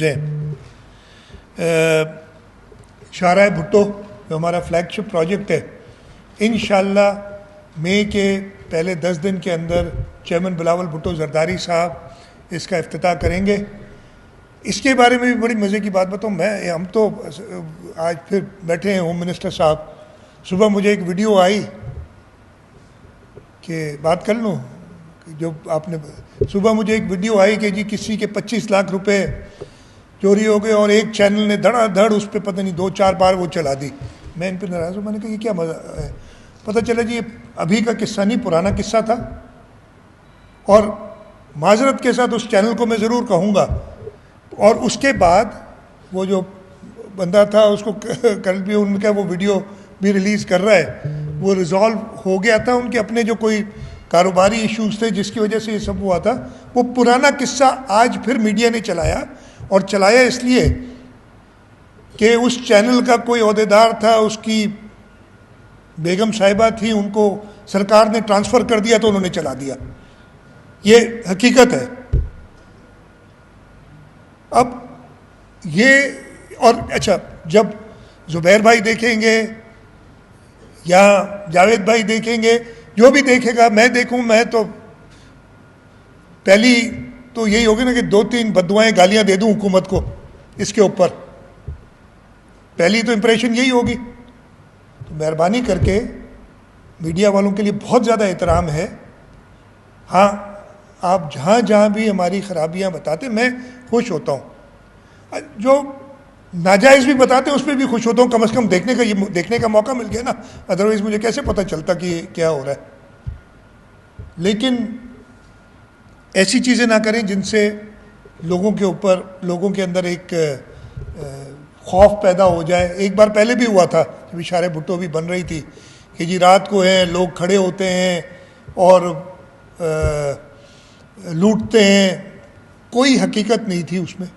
Initiatives हैं। शाहराह भुट्टो जो हमारा फ्लैगशिप प्रोजेक्ट है, इंशाल्लाह मई के पहले 10 दिन के अंदर चेयरमैन बिलावल भुट्टो जरदारी साहब इसका इफ्तिताह करेंगे। इसके बारे में भी बड़ी मज़े की बात बताऊँ हम तो आज फिर बैठे हैं होम मिनिस्टर साहब, सुबह मुझे एक वीडियो आई कि बात कर लूँ जो आपने, सुबह मुझे एक वीडियो आई कि जी किसी के 25 लाख रुपए चोरी हो गए और एक चैनल ने धड़ाधड़ उस पर पता नहीं 2-4 बार वो चला दी। मैं इन पर नाराज़ हूँ, मैंने कहा ये क्या मज़ा है। पता चला जी ये अभी का किस्सा नहीं, पुराना किस्सा था। और माजरत के साथ उस चैनल को मैं ज़रूर कहूँगा। और उसके बाद वो जो बंदा था उसको कल भी उनका वो वीडियो भी रिलीज़ कर रहा है, वो रिजॉल्व हो गया था। उनके अपने जो कोई कारोबारी इश्यूज थे जिसकी वजह से ये सब हुआ था, वो पुराना किस्सा आज फिर मीडिया ने चलाया। और चलाया इसलिए कि उस चैनल का कोई ओहदेदार था, उसकी बेगम साहिबा थी, उनको सरकार ने ट्रांसफ़र कर दिया तो उन्होंने चला दिया। ये हकीकत है। अब ये और अच्छा, जब ज़ुबैर भाई देखेंगे या जावेद भाई देखेंगे, जो भी देखेगा, मैं देखूं, मैं तो पहली तो यही होगी ना कि 2-3 बद्दुआएं गालियां दे दूं हुकूमत को इसके ऊपर, पहली तो इंप्रेशन यही होगी। तो मेहरबानी करके मीडिया वालों के लिए बहुत ज़्यादा एहतराम है। हाँ, आप जहाँ जहाँ भी हमारी ख़राबियाँ बताते मैं खुश होता हूँ, जो नाजायज़ भी बताते हैं उस पर भी खुश होता हूँ। कम से कम देखने का मौका मिल गया ना, अदरवाइज़ मुझे कैसे पता चलता कि क्या हो रहा है। लेकिन ऐसी चीज़ें ना करें जिनसे लोगों के ऊपर, लोगों के अंदर एक खौफ पैदा हो जाए। एक बार पहले भी हुआ था जब शाहराह भुट्टो भी बन रही थी कि जी रात को है लोग खड़े होते हैं और लूटते हैं। कोई हकीकत नहीं थी उसमें।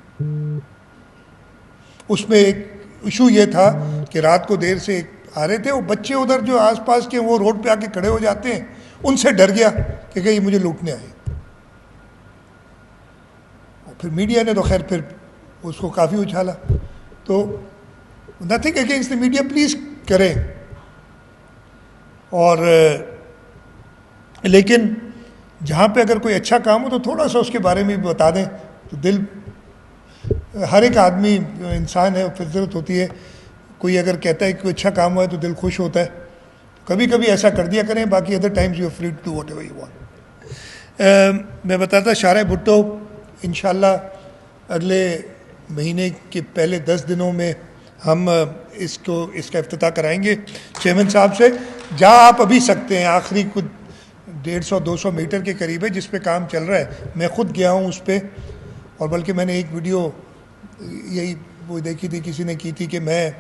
उसमें एक इशू ये था कि रात को देर से आ रहे थे, वो बच्चे उधर जो आसपास के वो रोड पे आके खड़े हो जाते हैं, उनसे डर गया कि कहीं मुझे लूटने आए। और फिर मीडिया ने तो खैर फिर उसको काफ़ी उछाला। तो nothing against the media, please करें। और लेकिन जहाँ पे अगर कोई अच्छा काम हो तो थोड़ा सा उसके बारे में भी बता दें तो दिल, हर एक आदमी इंसान है, फितरत होती है, कोई अगर कहता है कि कोई अच्छा काम हुआ है तो दिल खुश होता है। कभी कभी ऐसा कर दिया करें, बाकी other times you are free to do whatever you want. मैं बताता, शाहराह भुट्टो इंशाल्लाह अगले महीने के पहले 10 दिनों में हम इसका इफ्तिताह कराएंगे चेयरमैन साहब से। जहाँ आप अभी सकते हैं, आखिरी कुछ 150-200 मीटर के करीब है जिस पे काम चल रहा है। मैं ख़ुद गया हूँ उस पर, और बल्कि मैंने एक वीडियो यही वो देखी थी, किसी ने की थी कि मैं